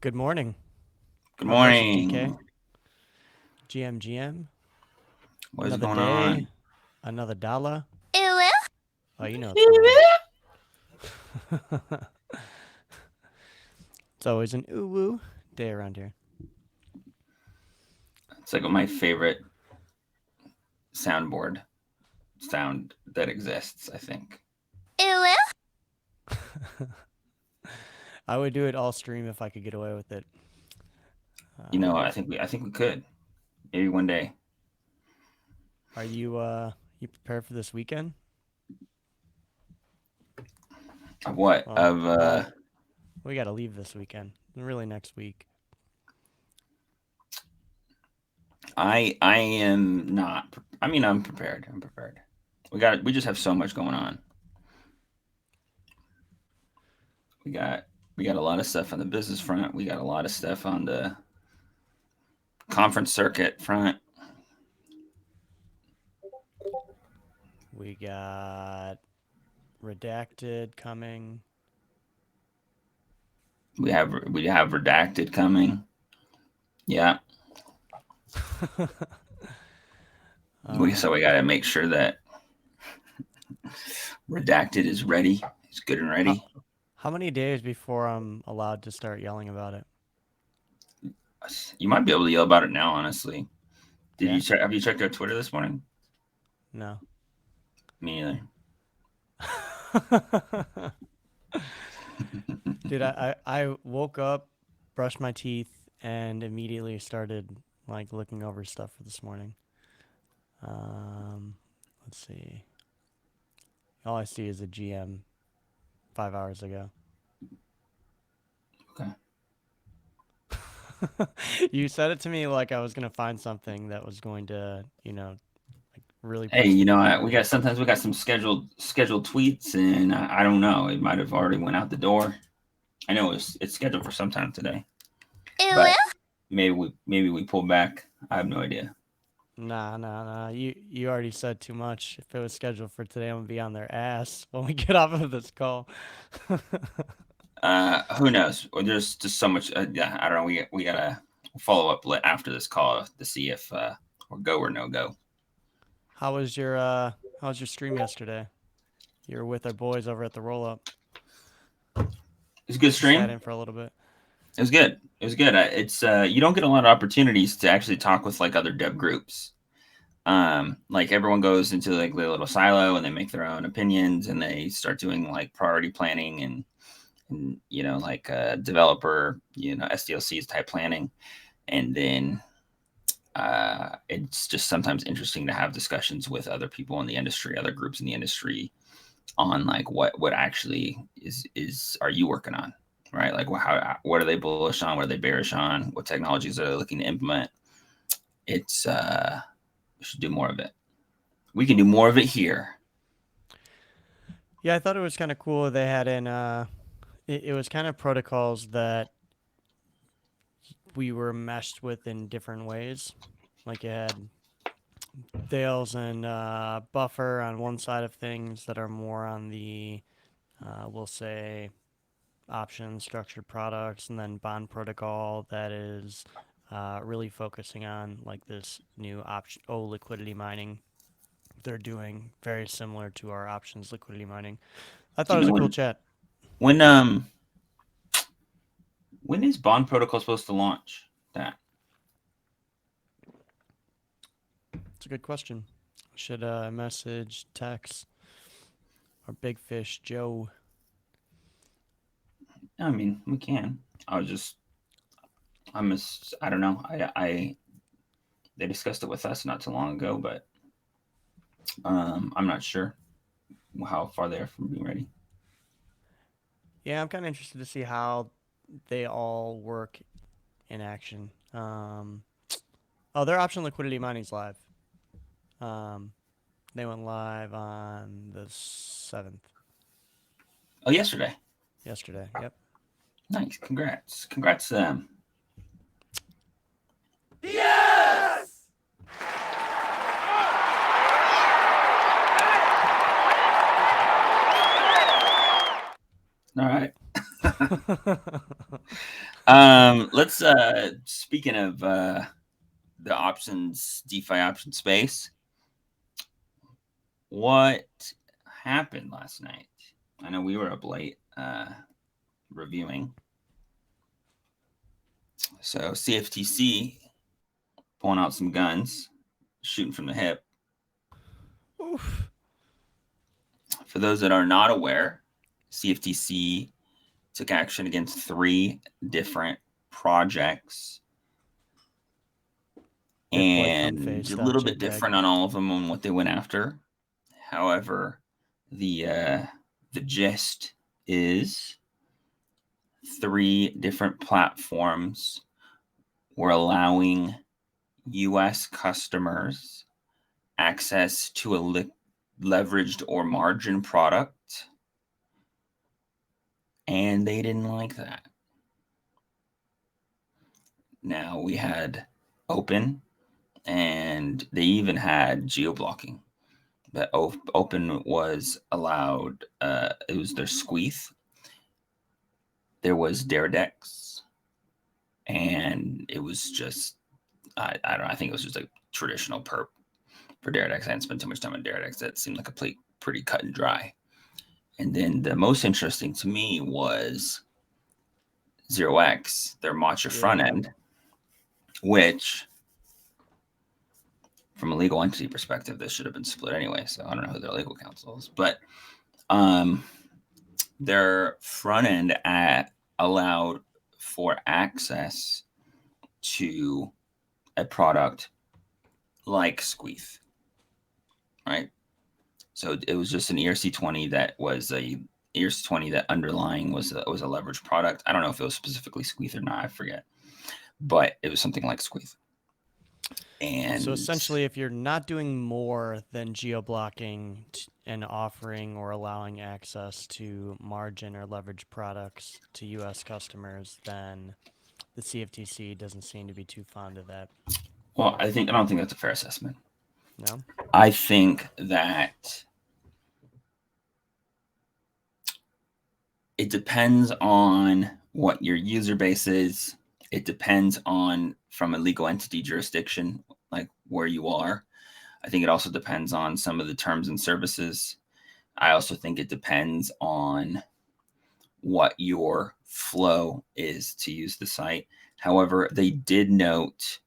Good morning. Good God bless you, GK. morning. GM. What is Another going day, on? another dollar. Oh, you know what's going on. It's always an ooh woo day around here. It's like my favorite soundboard sound that exists, I think. I would do it all stream if I could get away with it. I think we could. Maybe one day. Are you prepared for this weekend? Of what? Well, Of we got to leave this weekend. Really, next week. I am not I mean I'm prepared. I'm prepared. We just have so much going on. We got we got a lot of stuff on the business front. We got a lot of stuff on the conference circuit front. We got redacted coming. We have redacted coming. Yeah. So we got to make sure that redacted is ready. It's good and how, ready. how many days before I'm allowed to start yelling about it? You might be able to yell about it now. Honestly, Yeah? Have you checked our Twitter this morning? No. Me neither. Dude, I woke up, brushed my teeth, and immediately started like looking over stuff for this morning. Um, let's see. All I see is a GM 5 hours ago. Okay. You said it to me like I was gonna find something that was going to, like really Hey, piss me off. we got some scheduled tweets, and I don't know. It might have already went out the door. I know it's scheduled for sometime today, but maybe we pull back. I have no idea. Nah. You already said too much. If it was scheduled for today, I'm gonna be on their ass when we get off of this call. Who knows? Or there's just so much. Yeah, I don't know. We gotta follow up after this call to see if we're go or no go. How was your stream yesterday? You were with our boys over at the roll up. It's a good Sat stream. in for a little bit. It was good. It was good. It's you don't get a lot of opportunities to actually talk with like other dev groups. Like everyone goes into like their little silo and they make their own opinions and they start doing like priority planning and like developer SDLCs type planning, and then it's just sometimes interesting to have discussions with other people in the industry, other groups in the industry, on like what actually is are you working on, right? Like what are they bullish on, what are they bearish on, what technologies are they looking to implement. It's we should do more of it. We can do more of it here. Yeah, I thought it was kind of cool. They had it was kind of protocols that we were meshed with in different ways. Like you had Thales and Buffer on one side of things that are more on the, we'll say, option structured products, and then Bond Protocol that is really focusing on like this new option liquidity mining. They're doing very similar to our options liquidity mining. I Do thought it you was know a cool chat. when when is Bond Protocol supposed to launch that? It's a good question. Should message text our big fish Joe. I mean, we can. I was just I don't know. I They discussed it with us not too long ago, but I'm not sure how far they are from being ready. Yeah, I'm kind of interested to see how they all work in action. Oh, their option liquidity mining's live. Um, they went live on the 7th, Oh, yesterday. yesterday. Yep. Nice. Congrats to them. Yes! All right. Let's speaking of the options, DeFi option space, what happened last night? I know we were up late reviewing. So CFTC pulling out some guns, shooting from the hip. Oof. For those that are not aware, CFTC took action against 3 different projects, and a little bit different on all of them on what they went after. However, the gist is 3 different platforms were allowing U.S. customers access to a leveraged or margin product, and they didn't like that. Now we had open, and they even had geo-blocking. But open was allowed. It was their squeeze. There was Degenerate, and it was just I don't know. I think it was just a traditional perp for Degenerate. I didn't spend too much time on Degenerate. That seemed like a pretty cut and dry. And then the most interesting to me was 0x, their matcha front end, which, from a legal entity perspective, this should have been split anyway. So I don't know who their legal counsel is, but their front end allowed for access to a product like Squeeze, right? So it was just an ERC20 that was a ERC20 that underlying was a leverage product. I don't know if it was specifically Squeeze or not. I forget, but it was something like Squeeze. And so essentially, if you're not doing more than geo-blocking and offering or allowing access to margin or leverage products to U.S. customers, then the CFTC doesn't seem to be too fond of that. Well, I don't think that's a fair assessment. No? I think that it depends on what your user base is. It depends on, from a legal entity jurisdiction, like where you are. I think it also depends on some of the terms and services. I also think it depends on what your flow is to use the site. However, they did note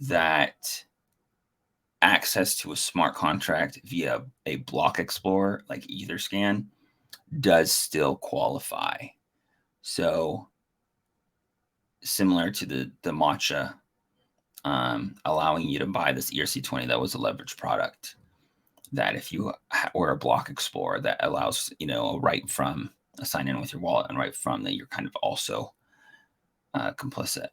that access to a smart contract via a block explorer like Etherscan does still qualify. So similar to the matcha, allowing you to buy this ERC20 that was a leverage product, that if you were a block explorer that allows, right from a sign in with your wallet and right from that, you're kind of also complicit.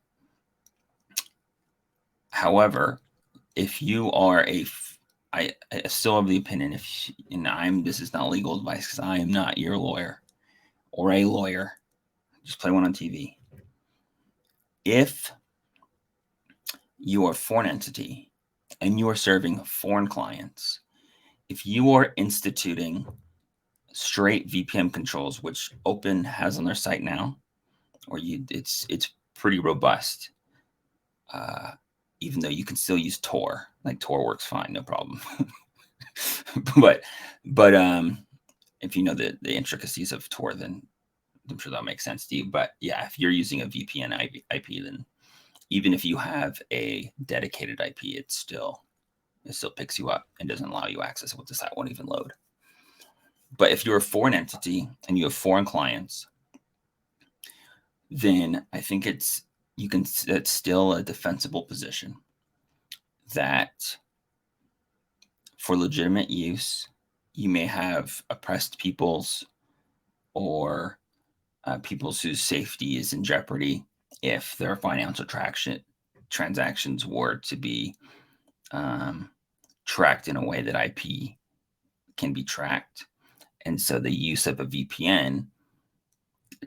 However, if you are I still have the opinion, this is not legal advice because I am not your lawyer or a lawyer. Just play one on TV. If you are a foreign entity and you are serving foreign clients, if you are instituting straight VPN controls, which Open has on their site now, or it's pretty robust. Even though you can still use Tor, like Tor works fine, no problem. but if you know the intricacies of Tor, then I'm sure that'll make sense to you. But yeah, if you're using a VPN IP, then even if you have a dedicated IP, it still picks you up and doesn't allow you access with the site won't even load. But if you're a foreign entity and you have foreign clients, then I think it's still a defensible position that for legitimate use, you may have oppressed peoples or peoples whose safety is in jeopardy if their financial transactions were to be tracked in a way that IP can be tracked. And so the use of a VPN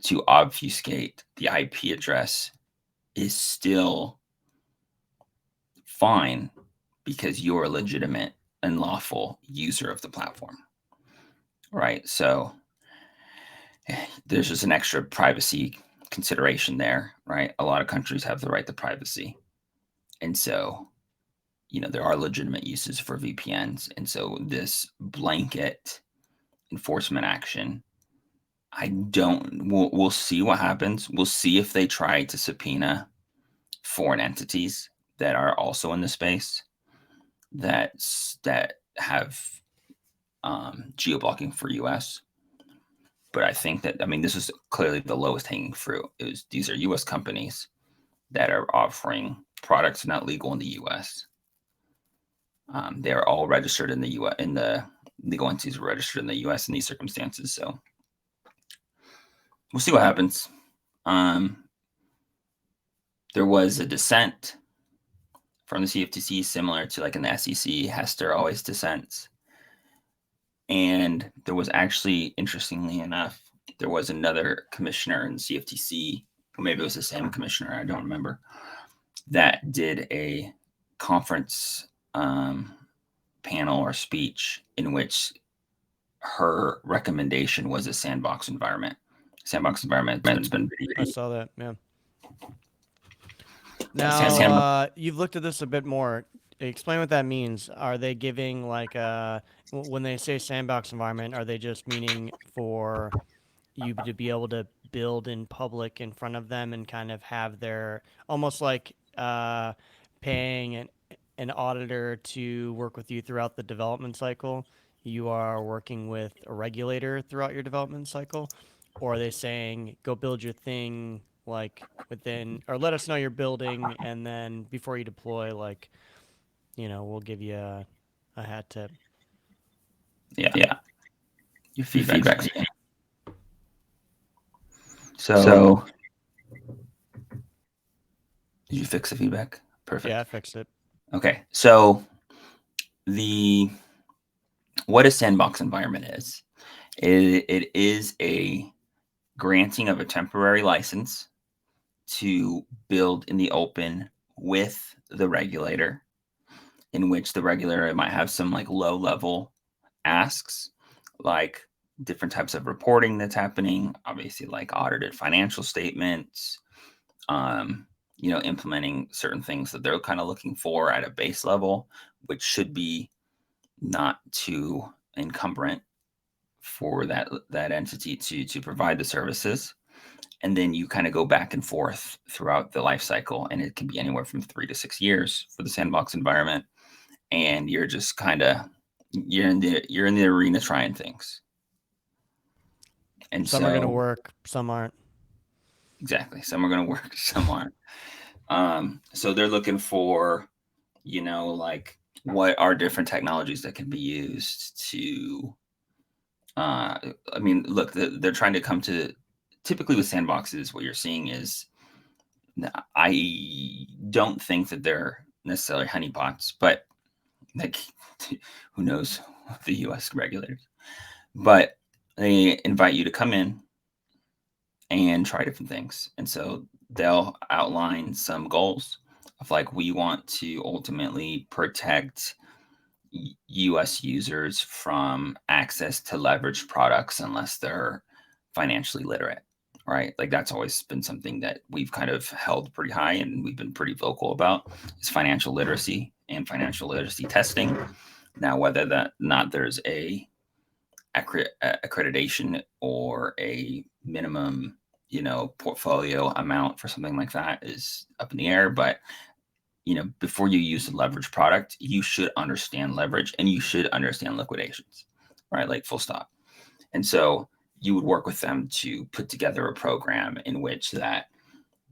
to obfuscate the IP address is still fine because you're a legitimate and lawful user of the platform, right? So there's just an extra privacy consideration there, right? A lot of countries have the right to privacy. And so, there are legitimate uses for VPNs. And so this blanket enforcement action, we'll see what happens. We'll see if they try to subpoena foreign entities that are also in the space that have geo-blocking for US. But I think that, this is clearly the lowest hanging fruit. These are US companies that are offering products not legal in the US. They are all registered in the US, in the legal entities are registered in the US in these circumstances. So we'll see what happens. There was a dissent from the CFTC, similar to like in the SEC, Hester always dissents. And there was actually, interestingly enough, there was another commissioner in the CFTC, or maybe it was the same commissioner, I don't remember, that did a conference panel or speech in which her recommendation was a sandbox environment. Sandbox environment has been I saw that, yeah. Yeah, Now, you've looked at this a bit more. Explain what that means. Are they giving like when they say sandbox environment, are they just meaning for you to be able to build in public in front of them and kind of have their almost like paying an auditor to work with you throughout the development cycle? You are working with a regulator throughout your development cycle, or are they saying go build your thing like within, or let us know you're building, and then before you deploy, like, we'll give you a hat tip? Yeah. Your feedback. So did you fix the feedback? Perfect. Yeah, I fixed it. Okay. So what a sandbox environment is, it is a granting of a temporary license to build in the open with the regulator, in which the regulator might have some like low level asks, like different types of reporting that's happening, obviously like audited financial statements, implementing certain things that they're kind of looking for at a base level, which should be not too encumbrant for that entity to provide the services. And then you kind of go back and forth throughout the life cycle, and it can be anywhere from 3 to 6 years for the sandbox environment. And you're just you're in the arena trying things. And some are going to work, some aren't. Exactly. Some are going to work, some aren't. So they're looking for, like, what are different technologies that can be used to, look, they're trying to come to, typically with sandboxes, what you're seeing is, I don't think that they're necessarily honeypots, but like, who knows, the US regulators, but they invite you to come in and try different things. And so they'll outline some goals of like, we want to ultimately protect US users from access to leveraged products unless they're financially literate, right? Like that's always been something that we've kind of held pretty high and we've been pretty vocal about, is financial literacy and financial literacy testing. Now, whether that not there's a accreditation or a minimum, portfolio amount for something like that is up in the air. But, before you use a leverage product, you should understand leverage and you should understand liquidations, right? Like full stop. And so you would work with them to put together a program in which that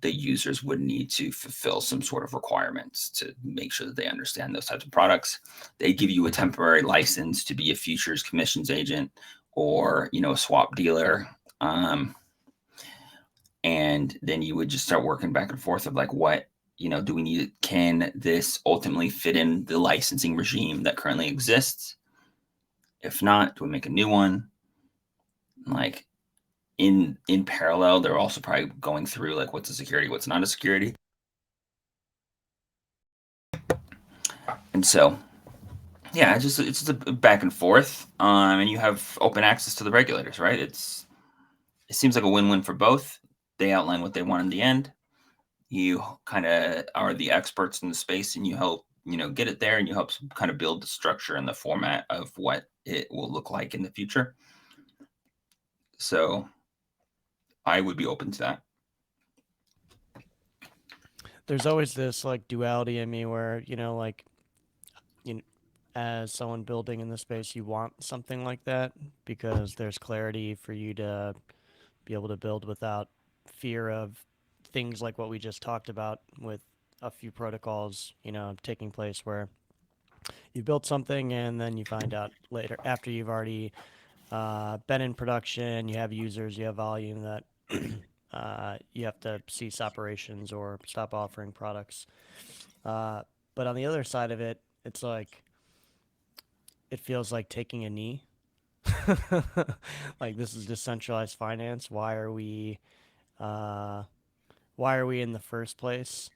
the users would need to fulfill some sort of requirements to make sure that they understand those types of products. They give you a temporary license to be a futures commissions agent or, a swap dealer. And then you would just start working back and forth of like, what, do we need? Can this ultimately fit in the licensing regime that currently exists? If not, do we make a new one? Like in parallel, they're also probably going through like, what's a security, what's not a security. And so, yeah, it's just a back and forth. And you have open access to the regulators, right? It seems like a win-win for both. they outline what they want in the end. You kind of are the experts in the space, and you help get it there, and you help kind of build the structure and the format of what it will look like in the future. So I would be open to that. There's always this like duality in me where, like, as someone building in the space, you want something like that because there's clarity for you to be able to build without fear of things like what we just talked about with a few protocols, taking place where you build something and then you find out later after you've already been in production, you have users, you have volume that you have to cease operations or stop offering products. But on the other side of it, it's like it feels like taking a knee. Like this is decentralized finance. Uh, why are we in the first place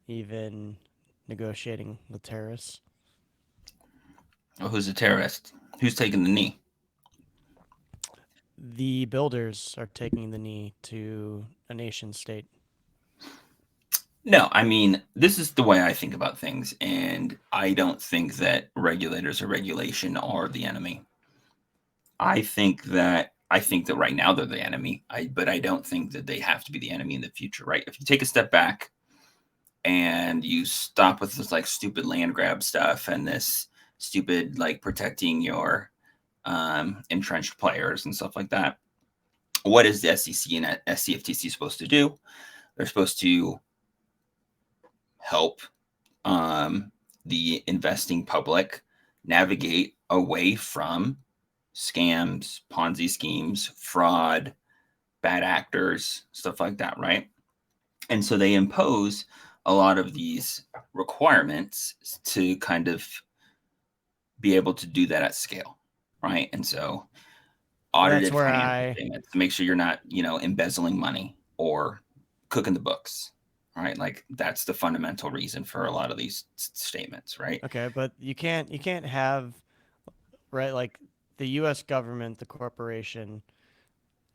even negotiating with terrorists? Well, who's a terrorist? Who's taking the knee? The builders are taking the knee to a nation state. No, I mean, this is the way I think about things, and I don't think that regulators or regulation are the enemy. I think that right now they're the enemy. But I don't think that they have to be the enemy in the future, right? If you take a step back and you stop with this like stupid land grab stuff and this stupid like protecting your entrenched players and stuff like that, what is the SEC and CFTC supposed to do? They're supposed to help the investing public navigate away from scams, Ponzi schemes, fraud, bad actors, stuff like that, right? And so they impose a lot of these requirements to kind of be able to do that at scale, right? And so That's audited where financial statements to make sure you're not, embezzling money or cooking the books, right? Like that's the fundamental reason for a lot of these statements, right? Okay, but you can't have, right, like the US government, the corporation,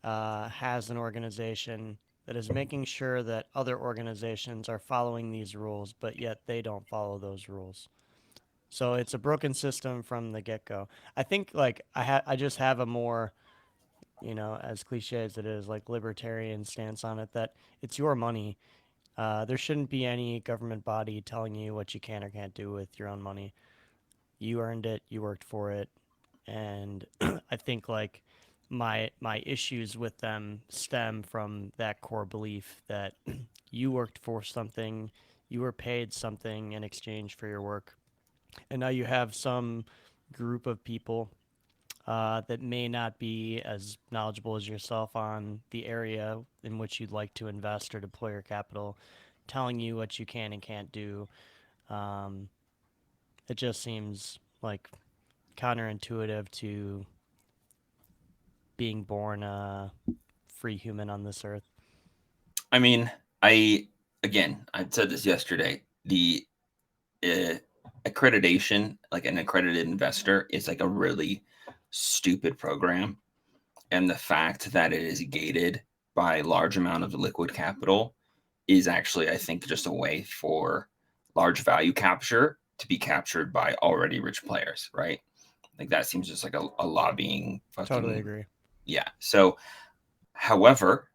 has an organization that is making sure that other organizations are following these rules, but yet they don't follow those rules. So it's a broken system from the get-go. I think like I just have a more, as cliche as it is, like libertarian stance on it that it's your money. There shouldn't be any government body telling you what you can or can't do with your own money. You earned it, you worked for it, and I think like my issues with them stem from that core belief that you worked for something, you were paid something in exchange for your work, and now you have some group of people that may not be as knowledgeable as yourself on the area in which you'd like to invest or deploy your capital, telling you what you can and can't do. Um, it just seems like counterintuitive to being born a free human on this earth. I mean, I said this yesterday. The uh, accreditation, like an accredited investor, is like a really stupid program, and the fact that it is gated by a large amount of liquid capital is actually, I think, just a way for large value capture to be captured by already rich players, right? Like that seems just like a lobbying fucking. Totally agree. Yeah. So, however,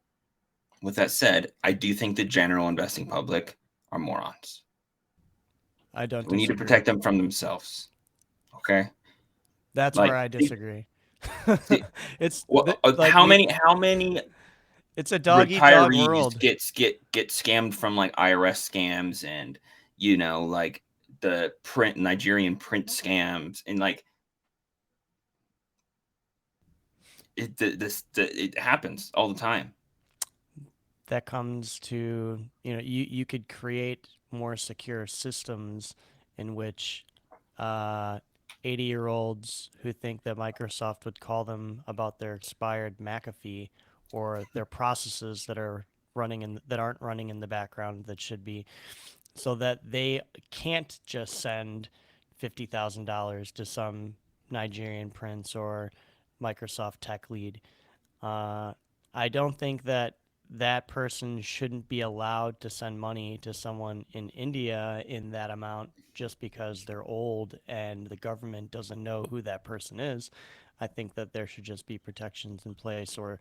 with that said, I do think the general investing public are morons. I don't We need to disagree. protect them from themselves. Okay. That's Like, where I disagree. see, It's like how many it's a dog eat dog retirees world. get scammed from like IRS scams and like the Nigerian print scams and like it happens all the time. That comes to, you could create more secure systems in which 80-year-olds who think that Microsoft would call them about their expired McAfee or their processes that aren't running in the background that should be, so that they can't just send $50,000 to some Nigerian prince or Microsoft tech lead. Uh, I don't think that that person shouldn't be allowed to send money to someone in India in that amount just because they're old and the government doesn't know who that person is. I think that there should just be protections in place, or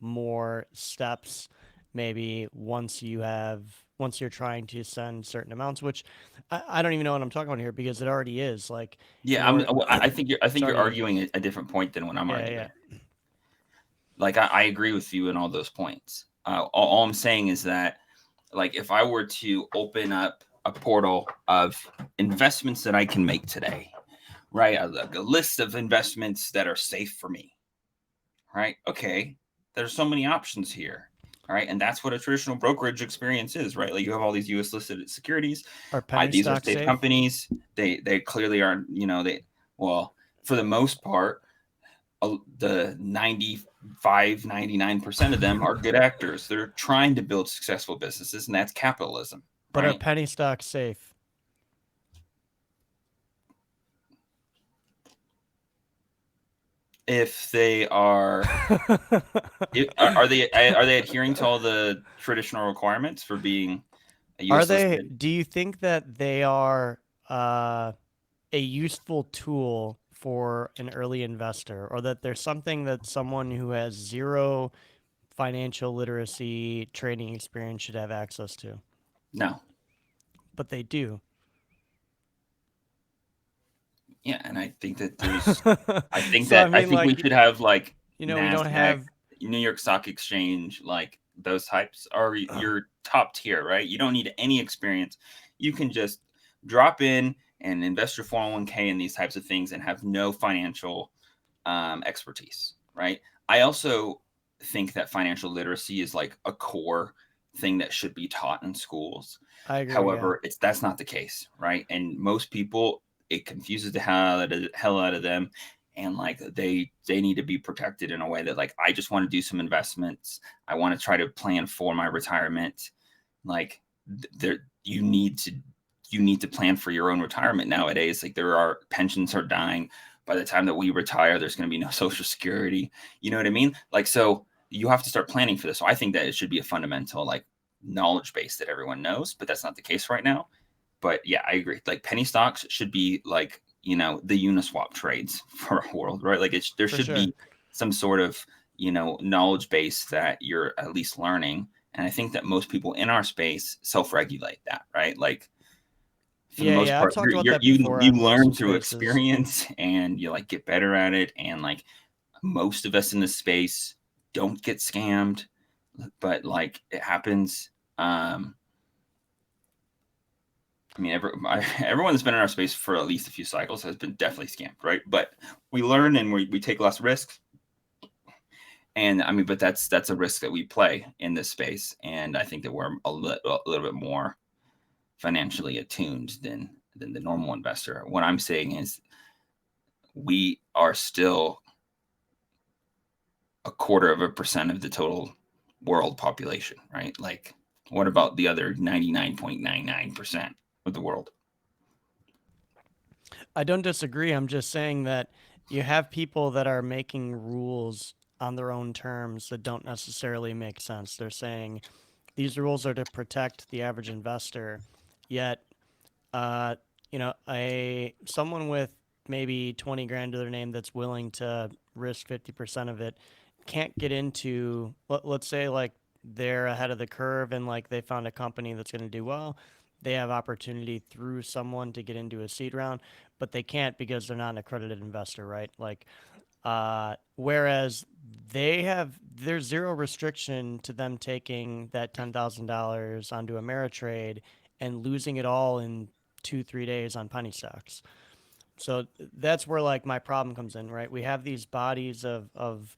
more steps maybe once you're trying to send certain amounts, which I don't even know what I'm talking about here because it already is. Like, Yeah, I think you're arguing a different point than what I'm arguing. Like, I agree with you in all those points. All I'm saying is that, like, if I were to open up a portal of investments that I can make today, right? A list of investments that are safe for me, right? Okay, there's so many options here. All right, and that's what a traditional brokerage experience is, right? Like, you have all these U.S. listed securities. These are safe companies. They clearly aren't. Well, for the most part, the 99% of them are good actors. They're trying to build successful businesses, and that's capitalism. But right? are penny stocks safe? If they are, are they adhering to all the traditional requirements for being a U.S. listed? Do you think that they are a useful tool for an early investor, or that there's something that someone who has zero financial literacy trading experience should have access to? No. But they do. Yeah, and I think that there's, I think we should have, like, we NASDAQ, don't have New York Stock Exchange, like those types are your top tier, right? You don't need any experience. You can just drop in and invest your 401k in these types of things and have no financial expertise, right? I also think that financial literacy is like a core thing that should be taught in schools. I agree. However, that's not the case, right? And most people, it confuses the hell out of them, and like they need to be protected in a way that, like, I just want to do some investments. I want to try to plan for my retirement. Like, you need to plan for your own retirement nowadays. Like, pensions are dying. By the time that we retire, there's going to be no Social Security. You know what I mean? Like, so you have to start planning for this. So I think that it should be a fundamental, like, knowledge base that everyone knows, but that's not the case right now. But yeah, I agree. Like, penny stocks should be like, the Uniswap trades for a world, right? Like, there should be some sort of, knowledge base that you're at least learning. And I think that most people in our space self-regulate that, right? Like, for the most part, I've talked about that you before. You learn through experience, and you, like, get better at it. And, like, most of us in this space don't get scammed, but, like, it happens. I mean, everyone that's been in our space for at least a few cycles has been definitely scammed, right? But we learn, and we take less risks. And I mean, but that's a risk that we play in this space. And I think that we're a little bit more financially attuned than the normal investor. What I'm saying is, we are still 0.25% of the total world population, right? Like, what about the other 99.99% of the world? I don't disagree. I'm just saying that you have people that are making rules on their own terms that don't necessarily make sense. They're saying these rules are to protect the average investor, yet, someone with maybe 20 grand to their name that's willing to risk 50% of it can't get into, let's say, like, they're ahead of the curve and, like, they found a company that's going to do well. They have opportunity through someone to get into a seed round, but they can't because they're not an accredited investor, right? Like, whereas there's zero restriction to them taking that $10,000 onto Ameritrade and losing it all in 2-3 days on penny stocks. So that's where, like, my problem comes in, right? We have these bodies of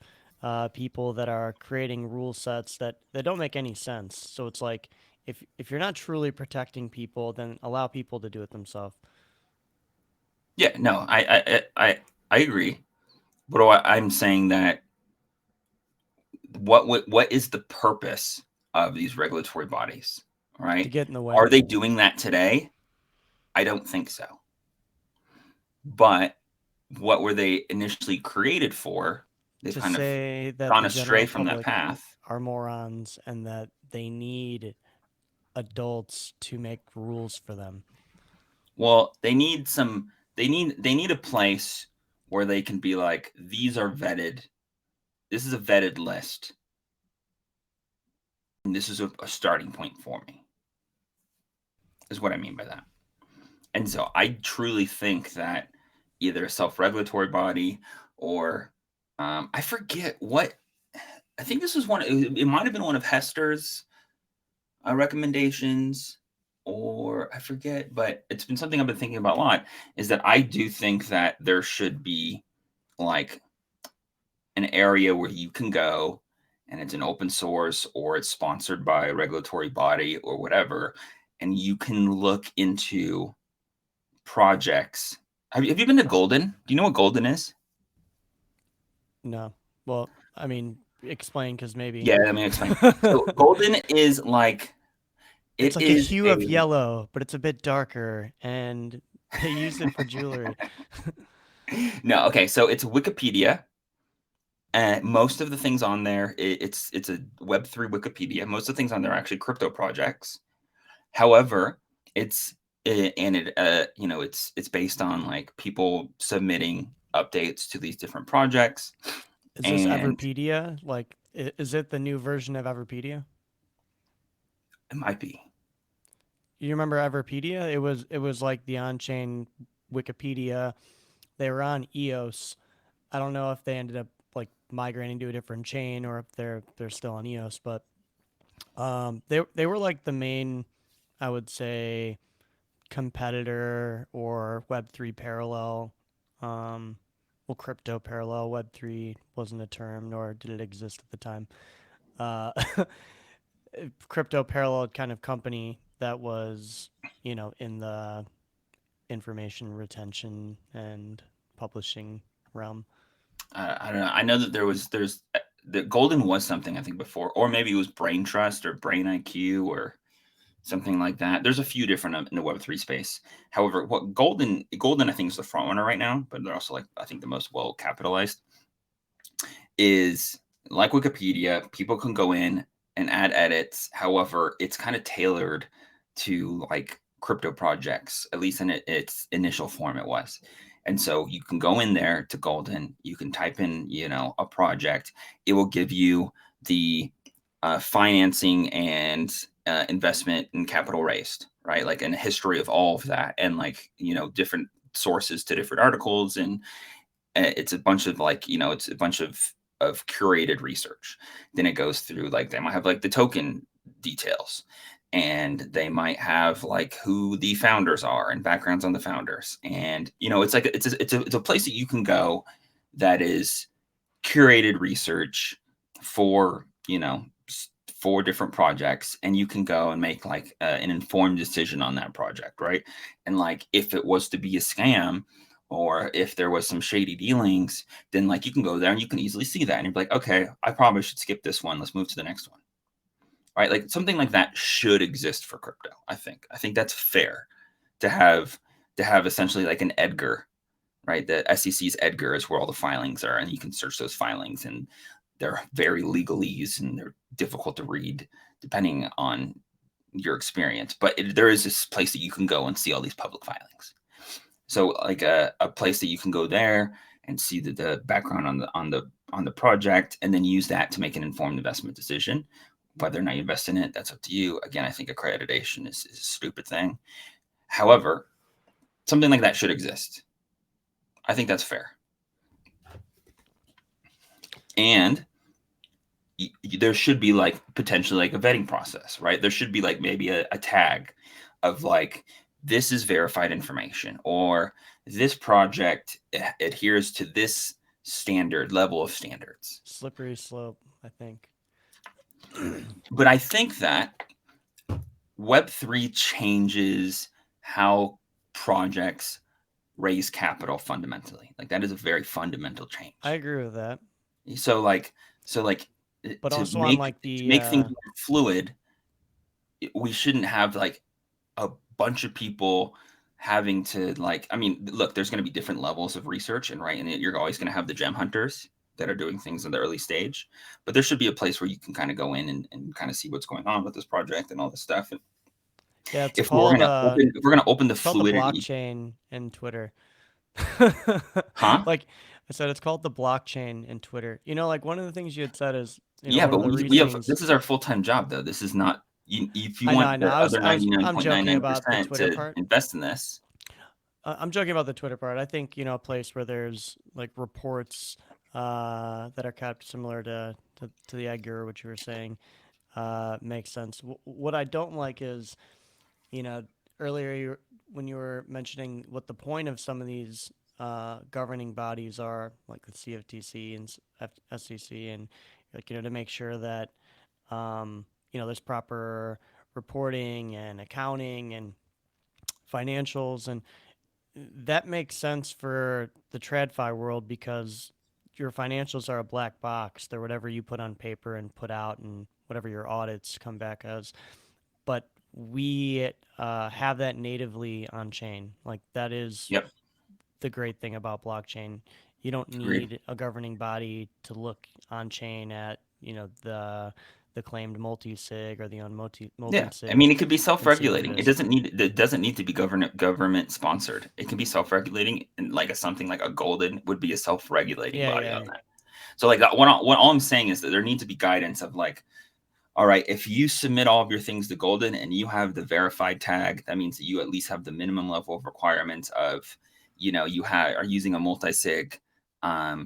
people that are creating rule sets that don't make any sense. So it's like, if you're not truly protecting people, then allow people to do it themselves. Yeah, no, I agree. But I'm saying that, what is the purpose of these regulatory bodies, right? To get in the way. Are they doing that today? I don't think so. But what were they initially created for? They've kind of gone astray from that path. are morons and that they need adults to make rules for them. Well, they need a place where they can be like, these are vetted. This is a vetted list. And this is a starting point for me. Is what I mean by that. And so I truly think that either a self-regulatory body or I forget what, I think this was it might have been one of Hester's recommendations, or I forget, but it's been something I've been thinking about a lot, is that I do think that there should be like an area where you can go and it's an open source or it's sponsored by a regulatory body or whatever, and you can look into projects. Have you been to Golden? Do you know what Golden is? No. Well, I mean, explain, because maybe. Yeah, let me explain. So Golden is like, it's like a hue of yellow, but it's a bit darker, and they use it for jewelry. No, okay, so it's Wikipedia. And most of the things on there, it's a Web3 Wikipedia. Most of the things on there are actually crypto projects. However, it's based on like people submitting updates to these different projects. Is this Everpedia? Like, is it the new version of Everpedia? It might be. You remember Everpedia? It was like the on-chain Wikipedia. They were on EOS. I don't know if they ended up like migrating to a different chain or if they're still on EOS, but they were like the main, I would say, competitor or Web3 parallel. Well, crypto parallel. Web3 wasn't a term, nor did it exist at the time. Crypto parallel kind of company that was, in the information retention and publishing realm. I don't know. I know that there's the Golden was something I think before, or maybe it was Brain Trust or Brain IQ or something like that. There's a few different in the Web3 space. However, what Golden I think is the front runner right now, but they're also like I think the most well capitalized. Is like Wikipedia, people can go in and add edits. However, it's kind of tailored to like crypto projects, at least in its initial form it was. And so you can go in there to Golden, you can type in, a project. It will give you the financing and investment and capital raised, right? Like, and a history of all of that, and like, different sources to different articles. And it's a bunch of like, it's a bunch of curated research. Then it goes through like, they might have like the token details, and they might have like who the founders are and backgrounds on the founders. And it's like it's a place that you can go that is curated research for for different projects, and you can go and make like an informed decision on that project, right? And like if it was to be a scam, or if there was some shady dealings, then like you can go there and you can easily see that, and you're like, okay, I probably should skip this one, let's move to the next one. Right? Like something like that should exist for crypto. I think that's fair to have essentially like an Edgar, right? The SEC's Edgar is where all the filings are, and you can search those filings, and they're very legalese and they're difficult to read depending on your experience. But there is this place that you can go and see all these public filings. So like a place that you can go there and see the background on the project, and then use that to make an informed investment decision. Whether or not you invest in it, that's up to you. Again, I think accreditation is a stupid thing. However, something like that should exist. I think that's fair. And there should be like potentially like a vetting process, right? There should be like maybe a tag of like, this is verified information, or this project adheres to this level of standards. Slippery slope, I think. But I think that Web3 changes how projects raise capital fundamentally. Like that is a very fundamental change. I agree with that. So like, but to also make, on like to make things more fluid, we shouldn't have like a bunch of people having to like, I mean, look, there's going to be different levels of research, and right, and you're always going to have the gem hunters, that are doing things in the early stage, but there should be a place where you can kind of go in and kind of see what's going on with this project and all this stuff. And Yeah, it's if we're called gonna open the it's called the fluidity, blockchain in Twitter. huh? Like I said, it's called the blockchain in Twitter. You know, like one of the things you had said is, Yeah, one but of the we have reasonings. this is our full-time job though. This is not if you I know, want I know. the other I'm joking about the 99.99% Twitter to part. invest in this. I'm joking about the Twitter part. I think, a place where there's like reports that are kept similar to the Edgar, which you were saying, makes sense. What I don't like is, earlier when you were mentioning what the point of some of these governing bodies are, like the CFTC and SEC, and like, to make sure that there's proper reporting and accounting and financials, and that makes sense for the TradFi world because your financials are a black box. They're whatever you put on paper and put out, and whatever your audits come back as. But we have that natively on chain. Like that is Yep, the great thing about blockchain. You don't agreed. need a governing body to look on chain at the claimed multi-sig or the Yeah, multi-sig I mean, it could be and see what it self-regulating. is. It doesn't need to be government sponsored. It can be self-regulating, and like something like a Golden would be a self-regulating body Yeah. on that. So like what all I'm saying is that there needs to be guidance of like, all right, if you submit all of your things to Golden and you have the verified tag, that means that you at least have the minimum level of requirements of, you are using a multi-sig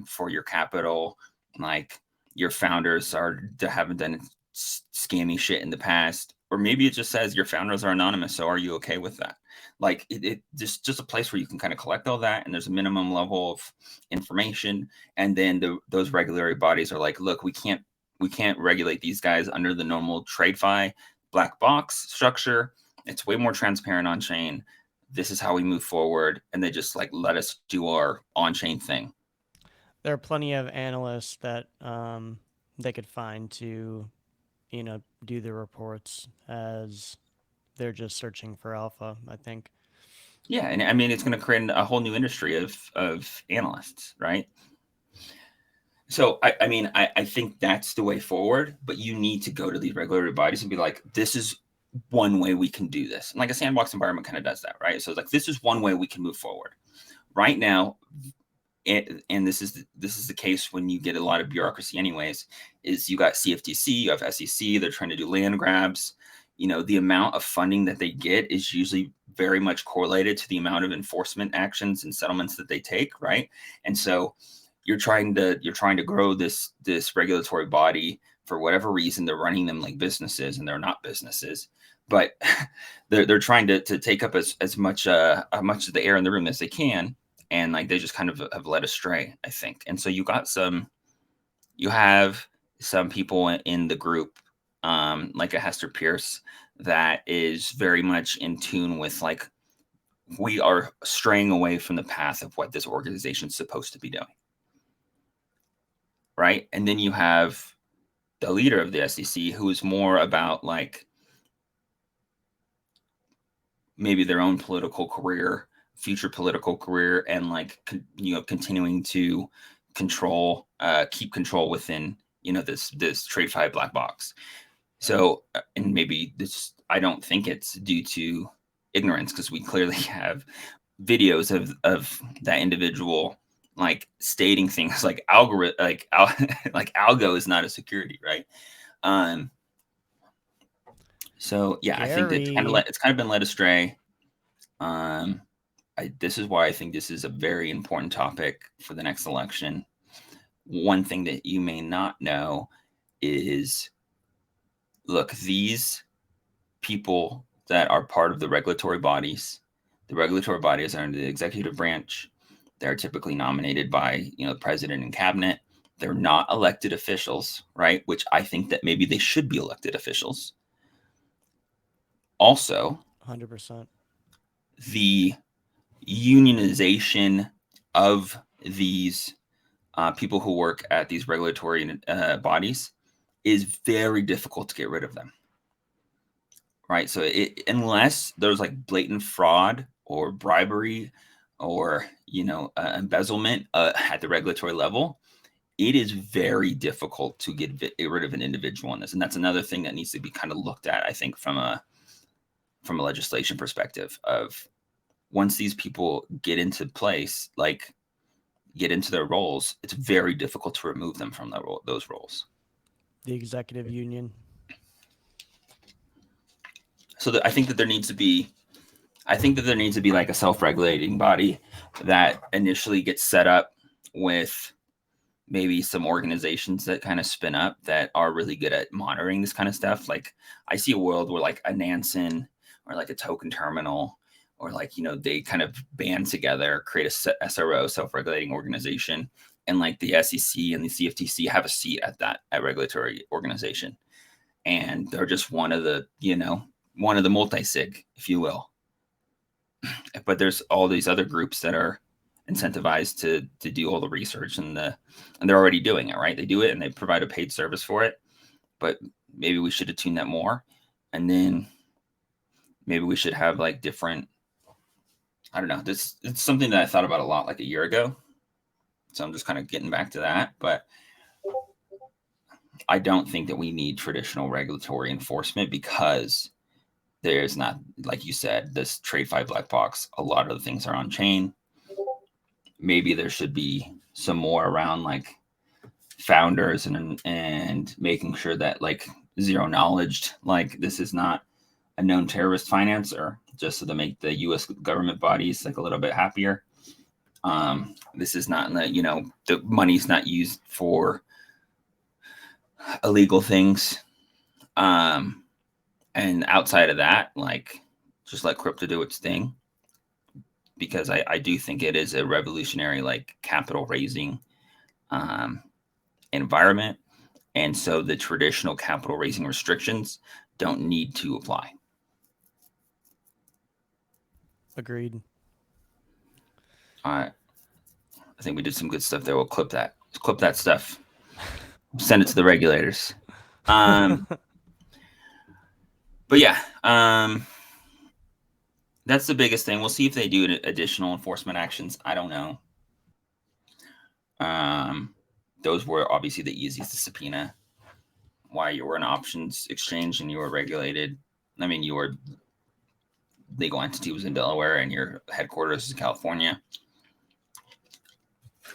for your capital, like your founders haven't done scammy shit in the past, or maybe it just says your founders are anonymous. So are you okay with that? Like it just a place where you can kind of collect all that, and there's a minimum level of information, and then those regulatory bodies are like, look, we can't regulate these guys under the normal TradeFi black box structure. It's way more transparent on chain. This is how we move forward, and they just like let us do our on chain thing. There are plenty of analysts that they could find to, do the reports as they're just searching for alpha, I think. Yeah, and I mean it's going to create a whole new industry of analysts, right? So I mean I think that's the way forward, but you need to go to these regulatory bodies and be like, this is one way we can do this. And like a sandbox environment kind of does that, right? So it's like, this is one way we can move forward. Right now, and this is the case when you get a lot of bureaucracy anyways, is you got CFTC, you have SEC, they're trying to do land grabs. The amount of funding that they get is usually very much correlated to the amount of enforcement actions and settlements that they take, right? And so you're trying to grow this regulatory body. For whatever reason, they're running them like businesses, and they're not businesses, but they're trying to take up as much of the air in the room as they can, and like they just kind of have led astray, I think. And so you have some people in the group, like a Hester Pierce, that is very much in tune with like, we are straying away from the path of what this organization is supposed to be doing. Right. And then you have the leader of the SEC, who is more about like maybe their own political career, future political career, and like, continuing to keep control within, this TradeFi black box. So, and maybe this, I don't think it's due to ignorance, because we clearly have videos of that individual like stating things like like algo is not a security, right? So yeah, I think that it's kind of been led astray. This is why I think this is a very important topic for the next election. One thing that you may not know is, look, these people that are part of the regulatory bodies are under the executive branch. They're typically nominated by, the president and cabinet. They're not elected officials, right? Which I think that maybe they should be elected officials. Also, 100%. The unionization of these people who work at these regulatory bodies is very difficult to get rid of them. Right. So unless there's like blatant fraud or bribery or, embezzlement at the regulatory level, it is very difficult to get rid of an individual in this. And that's another thing that needs to be kind of looked at, I think, from a legislation perspective of once these people get into place, like get into their roles, it's very difficult to remove them from those roles. The executive union. So I think that there needs to be like a self-regulating body that initially gets set up with maybe some organizations that kind of spin up that are really good at monitoring this kind of stuff. Like I see a world where like a Nansen or like a token terminal or like, you know, they kind of band together, create a SRO, self-regulating organization, and like the SEC and the CFTC have a seat at that regulatory organization. And they're just one of the multi-sig, if you will. But there's all these other groups that are incentivized to do all the research and they're already doing it, right? They do it and they provide a paid service for it. But maybe we should attune that more. And then maybe we should have like different, I don't know, it's something that I thought about a lot like a year ago. So I'm just kind of getting back to that. But I don't think that we need traditional regulatory enforcement because there's not, like you said, this TradeFi black box. A lot of the things are on chain. Maybe there should be some more around like founders and making sure that like zero knowledge, like this is not a known terrorist financer, just so to make the U.S. government bodies like a little bit happier. This is not, you know, the money's not used for illegal things. And outside of that, like just let crypto do its thing, because I do think it is a revolutionary like capital raising environment. And so the traditional capital raising restrictions don't need to apply. Agreed. All right. I think we did some good stuff there. We'll clip that. Let's clip that stuff. Send it to the regulators. But yeah, that's the biggest thing. We'll see if they do additional enforcement actions. I don't know. Those were obviously the easiest to subpoena. Why you were an options exchange and you were regulated. I mean, your legal entity was in Delaware and your headquarters is in California.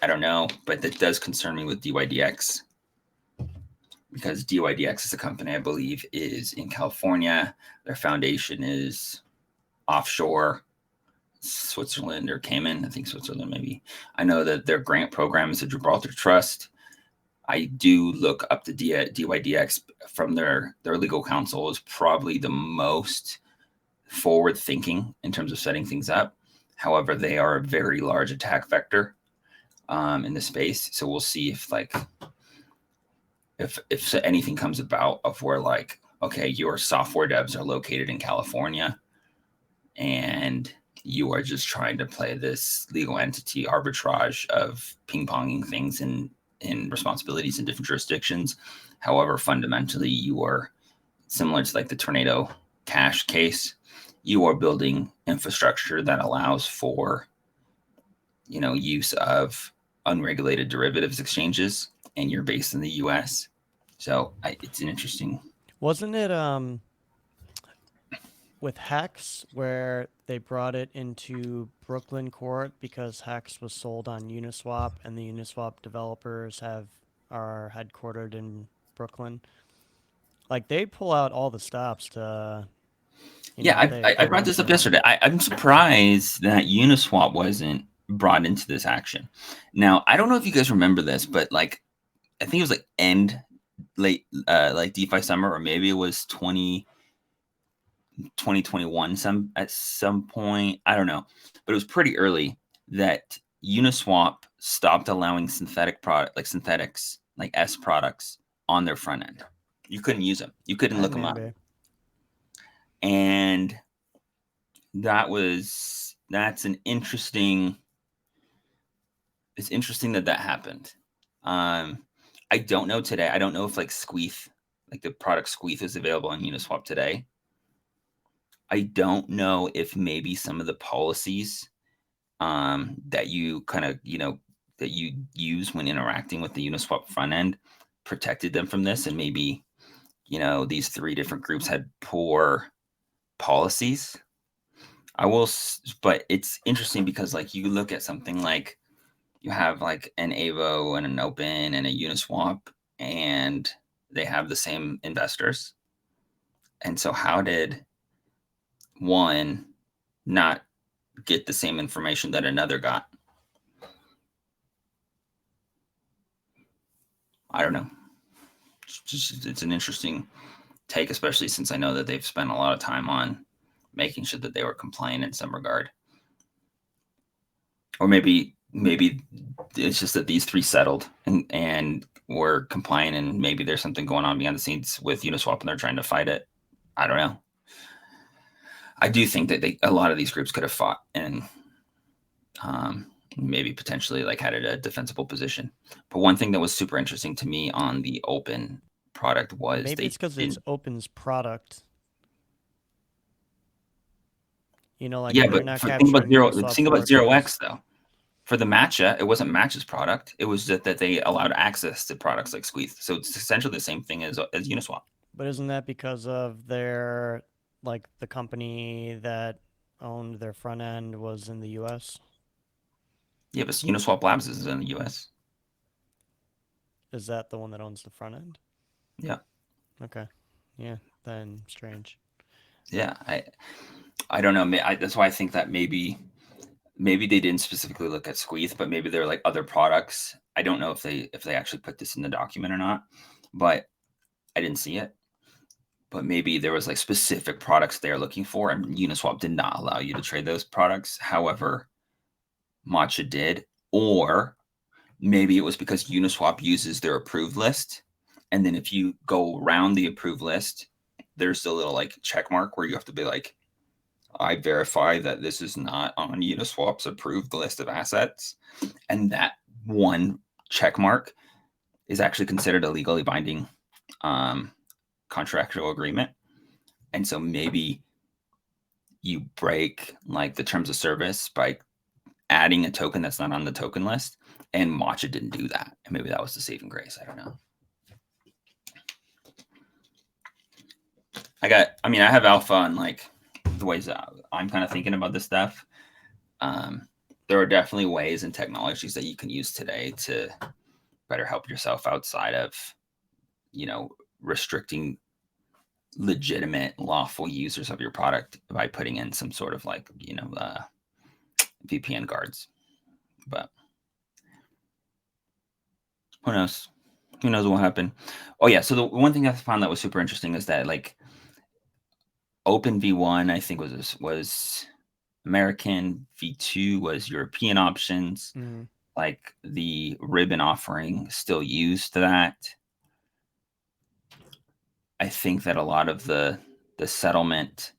I don't know, but that does concern me with DYDX, because DYDX is a company I believe is in California. Their foundation is offshore, Switzerland or Cayman. I think Switzerland, maybe. I know that their grant program is a Gibraltar Trust. I do look up to DYDX from their legal counsel is probably the most forward thinking in terms of setting things up. However, they are a very large attack vector in the space. So we'll see if like if anything comes about of where like, okay, your software devs are located in California and you are just trying to play this legal entity arbitrage of ping-ponging things in responsibilities in different jurisdictions. However, fundamentally, you are similar to like the Tornado Cash case. You are building infrastructure that allows for, you know, use of unregulated derivatives exchanges, and you're based in the U.S. So it's an interesting. Wasn't it with Hex where they brought it into Brooklyn court because Hex was sold on Uniswap and the Uniswap developers are headquartered in Brooklyn? Like they pull out all the stops to. I brought this up yesterday. I'm surprised that Uniswap wasn't brought into this action. Now, I don't know if you guys remember this, but like, I think it was like late like DeFi summer, or maybe it was 2021 at some point. I don't know, but it was pretty early that Uniswap stopped allowing synthetics, like S products on their front end. You couldn't use them. You couldn't look them up. And that's an interesting. It's interesting that happened. I don't know today. I don't know if like Squeeth, like the product Squeeth, is available on Uniswap today. I don't know if maybe some of the policies that you kind of, you know, that you use when interacting with the Uniswap front end protected them from this, and maybe, you know, these 3 different groups had poor policies. But it's interesting because like you look at something like you have like an Avo and an Open and a Uniswap, and they have the same investors. And so how did one not get the same information that another got? I don't know. It's an interesting take, especially since I know that they've spent a lot of time on making sure that they were compliant in some regard. Or maybe it's just that these 3 settled and were compliant, and maybe there's something going on behind the scenes with Uniswap and they're trying to fight it. I don't know. I do think that a lot of these groups could have fought and maybe potentially like had a defensible position. But one thing that was super interesting to me on the Open product was maybe it's because it's Open's product. You know, like yeah, they're but not think about Uniswap's think about workers. 0x though. For the Matcha, it wasn't Matcha's product. It was that they allowed access to products like Squeeze. So it's essentially the same thing as Uniswap. But isn't that because of their, like, the company that owned their front end was in the U.S.? Yeah, but Uniswap Labs is in the U.S. Is that the one that owns the front end? Yeah. Okay. Yeah, then strange. Yeah, I don't know. That's why I think that maybe they didn't specifically look at Squeeze, but maybe there are like other products. I don't know if they actually put this in the document or not, but I didn't see it. But maybe there was like specific products they're looking for, and Uniswap did not allow you to trade those products. However, Matcha did, or maybe it was because Uniswap uses their approved list, and then if you go around the approved list, there's a little like check mark where you have to be like, I verify that this is not on Uniswap's approved list of assets, and that one check mark is actually considered a legally binding contractual agreement. And so maybe you break like the terms of service by adding a token that's not on the token list, and Matcha didn't do that. And maybe that was the saving grace. I don't know. I have alpha on like the ways that I'm kind of thinking about this stuff. There are definitely ways and technologies that you can use today to better help yourself outside of, you know, restricting legitimate lawful users of your product by putting in some sort of like, you know, VPN guards. But who knows? Who knows what will happen? Oh yeah. So the one thing I found that was super interesting is that like Open V1, I think was American, V2 was European options. Mm. Like the ribbon offering still used that. I think that a lot of the settlement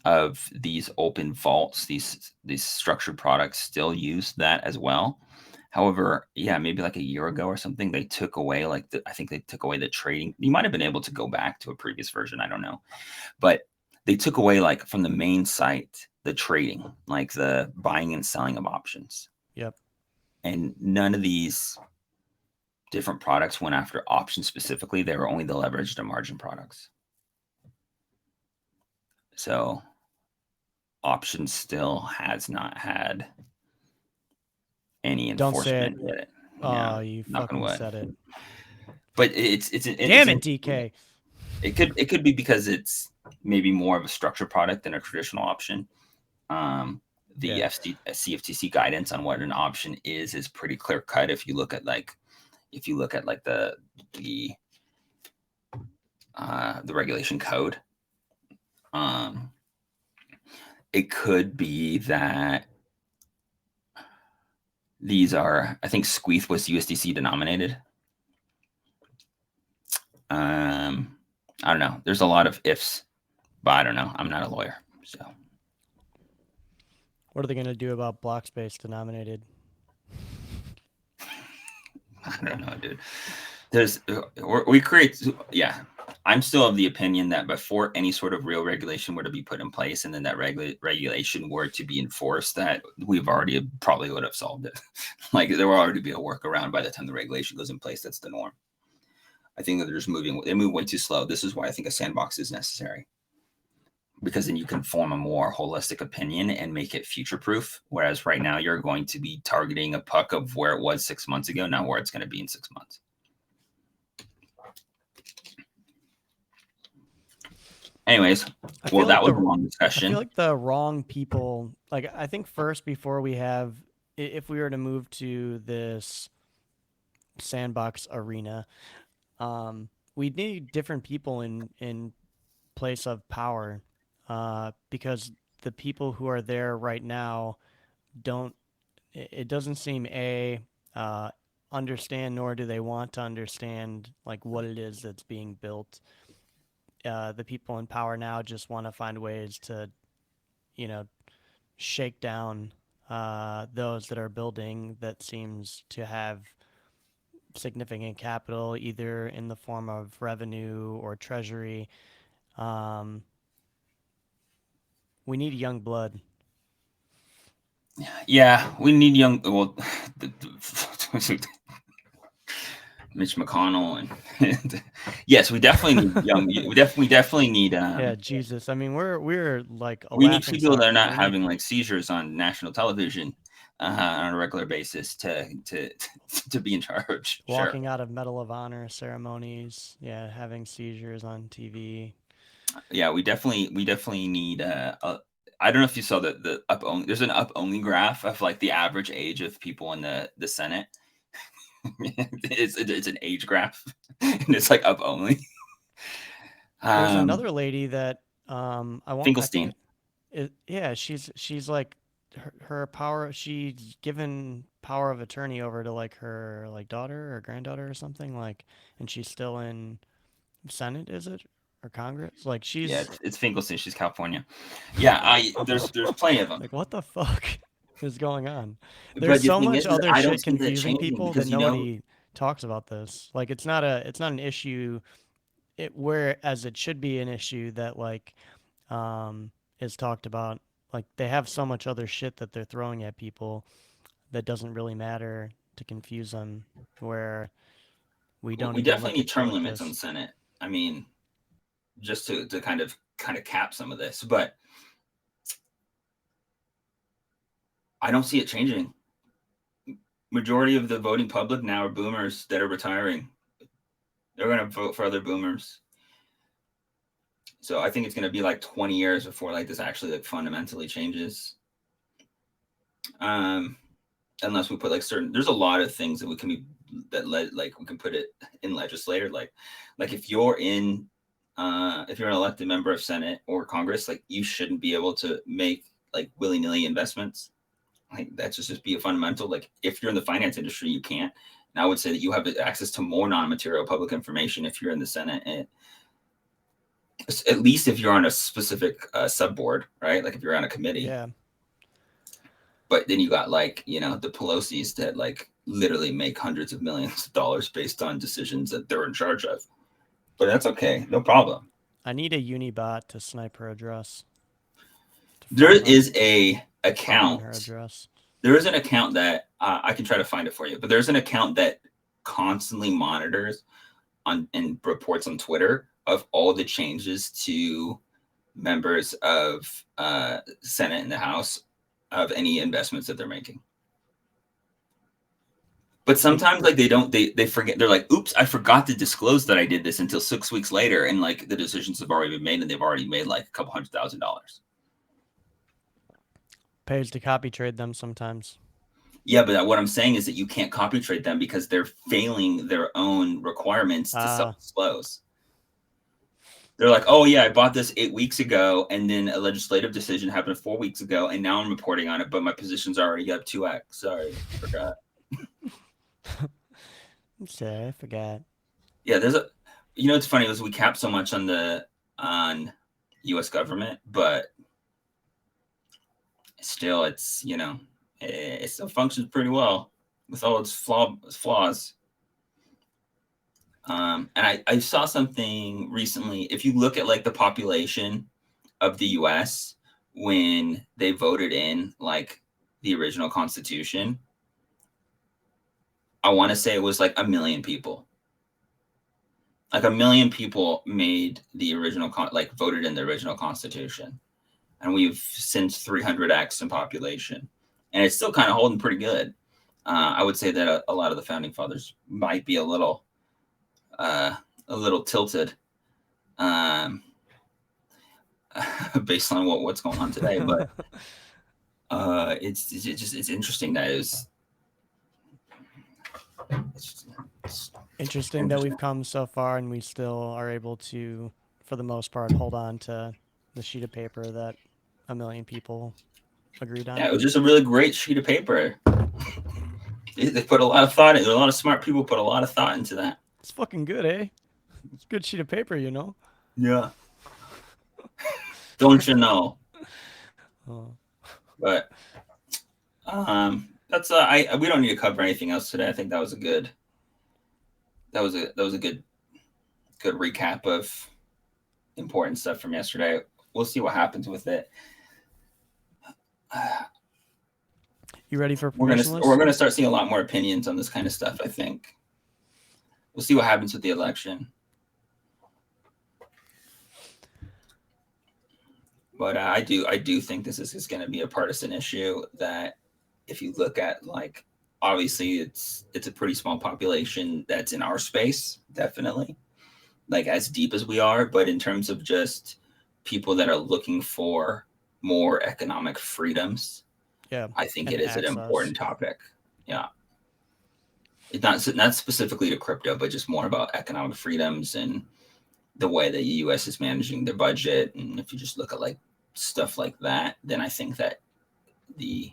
of these open vaults, these structured products still use that as well. However, yeah, maybe like a year ago or something, they took away like I think they took away the trading. You might have been able to go back to a previous version, I don't know. But they took away like from the main site the trading, like the buying and selling of options. Yep. And none of these different products went after options specifically. They were only the leveraged and margin products. So options still has not had any enforcement. Don't say it. Yeah, You fucking said it. But it's damn it, DK. It could be because it's maybe more of a structured product than a traditional option. The CFTC guidance on what an option is pretty clear cut. If you look at like the regulation code, it could be that these are, I think Squeeze was USDC denominated. I don't know. There's a lot of ifs, but I don't know. I'm not a lawyer, so. What are they going to do about block space denominated? I don't know, dude. We create, yeah. I'm still of the opinion that before any sort of real regulation were to be put in place, and then that regulation were to be enforced, that we've already probably would have solved it. Like there will already be a workaround by the time the regulation goes in place. That's the norm. I think that they move way too slow. This is why I think a sandbox is necessary, because then you can form a more holistic opinion and make it future proof. Whereas right now you're going to be targeting a puck of where it was 6 months ago, not where it's going to be in 6 months. Anyways, well, that was a long discussion. I feel like the wrong people, like I think first before we have, if we were to move to this sandbox arena, we need different people in place of power, because the people who are there right now don't, it doesn't seem understand, nor do they want to understand like what it is that's being built. The people in power now just want to find ways to, shake down those that are building that seems to have significant capital, either in the form of revenue or treasury. We need young blood. Yeah, we need young. Well, Mitch McConnell and yes, we definitely need young. We definitely need. Yeah, Jesus. I mean, we're like we need people that are not having like seizures on national television on a regular basis to be in charge. Walking out of Medal of Honor ceremonies. Yeah, having seizures on TV. Yeah, we definitely need. I don't know if you saw the up only. There's an up only graph of like the average age of people in the Senate. it's an age graph, and it's like up only. There's another lady that I want. Finkelstein. Yeah, she's like her power. She's given power of attorney over to like her like daughter or granddaughter or something like, and she's still in Senate, is it, or Congress? Like she's it's Finkelstein. She's California. Yeah, there's plenty of them. Like what the fuck is going on? There's so much other shit confusing people that nobody talks about this. Like it's not an issue. Whereas it should be an issue that like is talked about. Like they have so much other shit that they're throwing at people that doesn't really matter to confuse them. Where we don't. We definitely need term limits on the Senate. I mean, just to kind of cap some of this, but I don't see it changing. Majority of the voting public now are boomers that are retiring. They're going to vote for other boomers. So I think it's going to be like 20 years before like this actually like fundamentally changes. Unless we put like there's a lot of things that we can we can put it in legislator. Like if you're an elected member of Senate or Congress, like you shouldn't be able to make like willy-nilly investments. Like that should just be a fundamental. Like if you're in the finance industry, you can't. And I would say that you have access to more non-material public information if you're in the Senate, and at least if you're on a specific subboard, right? Like if you're on a committee. Yeah. But then you got like, the Pelosi's that like literally make hundreds of millions of dollars based on decisions that they're in charge of. But that's okay. No problem. I need a Unibot to snipe her address. There is a account. Her address. There is an account that I can try to find it for you, but there's an account that constantly monitors and reports on Twitter of all the changes to members of Senate and the House of any investments that they're making. But sometimes like they forget. They're like, oops, I forgot to disclose that I did this until 6 weeks later. And like the decisions have already been made and they've already made like a couple $100,000. Pays to copy trade them sometimes. Yeah, but what I'm saying is that you can't copy trade them because they're failing their own requirements to self-disclose. They're like, oh yeah, I bought this 8 weeks ago, and then a legislative decision happened 4 weeks ago, and now I'm reporting on it, but my position's already up 2x. Sorry, I forgot. I'm sorry, I forgot. Yeah, there's it's funny is we cap so much on U.S. government, but still, it's it still functions pretty well with all its flaws. And I saw something recently. If you look at like the population of the US when they voted in like the original constitution, I want to say it was like 1 million people. Like 1 million people made the original voted in the original constitution, and we've since 300x in population, and it's still kind of holding pretty good. I would say that a lot of the founding fathers might be a little tilted, based on what's going on today, but it's interesting that it's Interesting that we've come so far and we still are able to, for the most part, hold on to the sheet of paper that 1 million people agreed on. Yeah, it was just a really great sheet of paper. They put a lot of thought in. A lot of smart people put a lot of thought into that. It's fucking good, eh? It's a good sheet of paper, you know? Yeah. Don't you know? Oh. But that's we don't need to cover anything else today. I think that was a good good recap of important stuff from yesterday. We'll see what happens with it. You ready for we're gonna start seeing a lot more opinions on this kind of stuff, I think. We'll see what happens with the election. But I do think this is going to be a partisan issue that if you look at, like, obviously it's a pretty small population that's in our space, definitely, like as deep as we are, but in terms of just people that are looking for more economic freedoms, yeah, I think it is an important topic. Yeah. It's not specifically to crypto, but just more about economic freedoms and the way that the U.S. is managing their budget. And if you just look at like stuff like that, then I think that the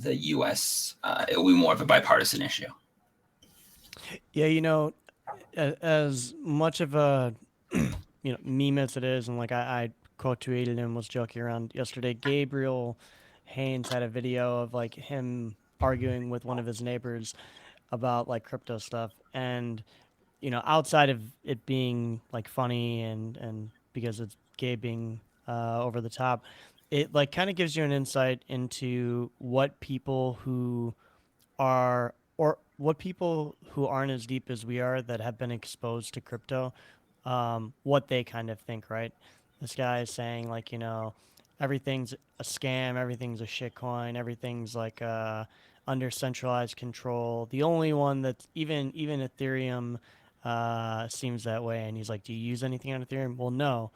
U.S. It will be more of a bipartisan issue. Yeah, you know, as much of a meme as it is, and like I quote tweeted and was joking around yesterday, Gabriel Haynes had a video of like him arguing with one of his neighbors about like crypto stuff, and outside of it being like funny and because it's Gabe being over the top, it like kind of gives you an insight into what people who are or what people who aren't as deep as we are that have been exposed to crypto, what they kind of think, right? This guy is saying like, everything's a scam, everything's a shitcoin, everything's like under centralized control. The only one that's even Ethereum seems that way. And he's like, do you use anything on Ethereum? Well, no.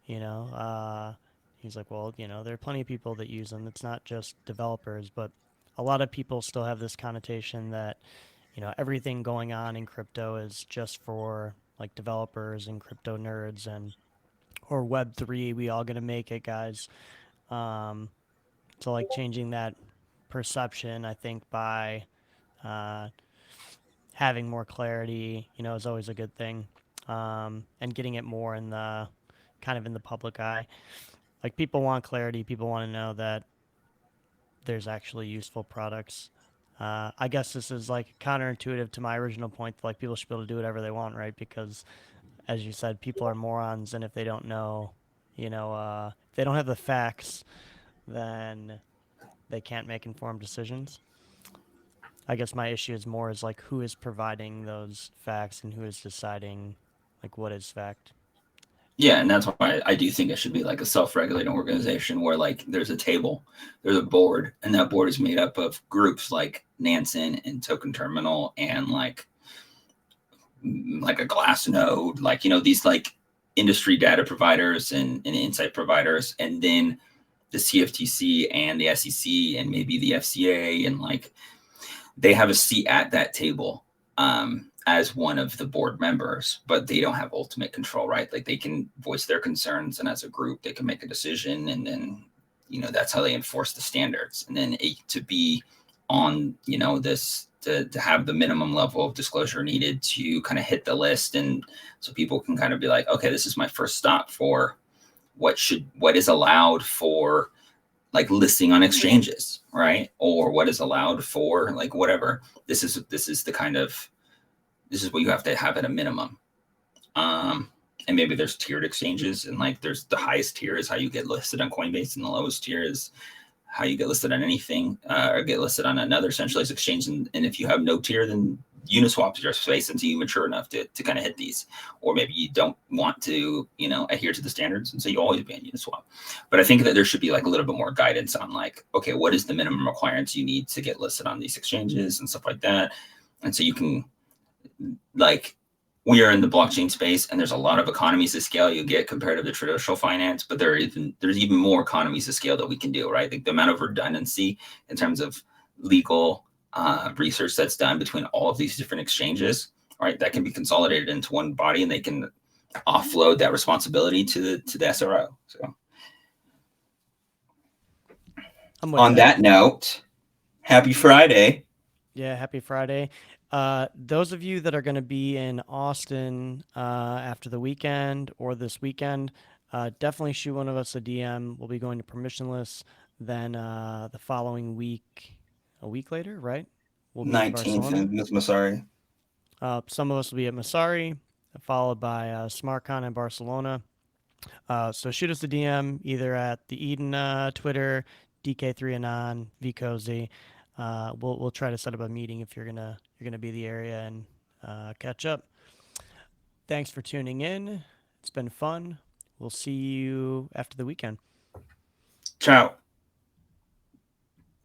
He's like, well, there are plenty of people that use them. It's not just developers, but a lot of people still have this connotation that everything going on in crypto is just for like developers and crypto nerds and or Web3. We all gonna make it, guys. So like changing that perception, I think by having more clarity, is always a good thing, and getting it more in the kind of in the public eye. Like people want clarity. People want to know that there's actually useful products. I guess this is like counterintuitive to my original point. Like people should be able to do whatever they want, right? Because, as you said, people are morons, and if they don't know, if they don't have the facts, then they can't make informed decisions. I guess my issue is more is like who is providing those facts and who is deciding like what is fact. Yeah, and that's why I do think it should be like a self-regulating organization where like there's a table, there's a board, and that board is made up of groups like Nansen and Token Terminal and like a Glassnode, like these like industry data providers and insight providers, and then the CFTC and the SEC and maybe the FCA, and like they have a seat at that table as one of the board members, but they don't have ultimate control, right? Like they can voice their concerns, and as a group, they can make a decision, and then that's how they enforce the standards. And then to be on this to have the minimum level of disclosure needed to kind of hit the list, and so people can kind of be like, okay, this is my first stop for what is allowed for like listing on exchanges, right? Or what is allowed for like whatever. This is the kind of this is what you have to have at a minimum. And maybe there's tiered exchanges, and like there's the highest tier is how you get listed on Coinbase, and the lowest tier is how you get listed on anything, or get listed on another centralized exchange. And if you have no tier, then Uniswap is your space until you mature enough to kind of hit these. Or maybe you don't want to, adhere to the standards, and so you always be on Uniswap. But I think that there should be like a little bit more guidance on like, okay, what is the minimum requirements you need to get listed on these exchanges and stuff like that. And so you can, like, we are in the blockchain space, and there's a lot of economies of scale you get compared to the traditional finance, but there's even more economies of scale that we can do, right? Like the amount of redundancy in terms of legal research that's done between all of these different exchanges, right? That can be consolidated into one body, and they can offload that responsibility to the SRO. So on that note, happy Friday. Yeah, happy Friday. Those of you that are going to be in Austin after the weekend or this weekend, definitely shoot one of us a DM. We'll be going to Permissionless. Then the following week, a week later, right? We'll be 19th in Masari. Some of us will be at Masari, followed by SmartCon in Barcelona. So shoot us a DM either at the Eden Twitter, DK3Anon, vxCozy. We'll try to set up a meeting if you're gonna be in the area and catch up. Thanks for tuning in. It's been fun. We'll see you after the weekend. Ciao.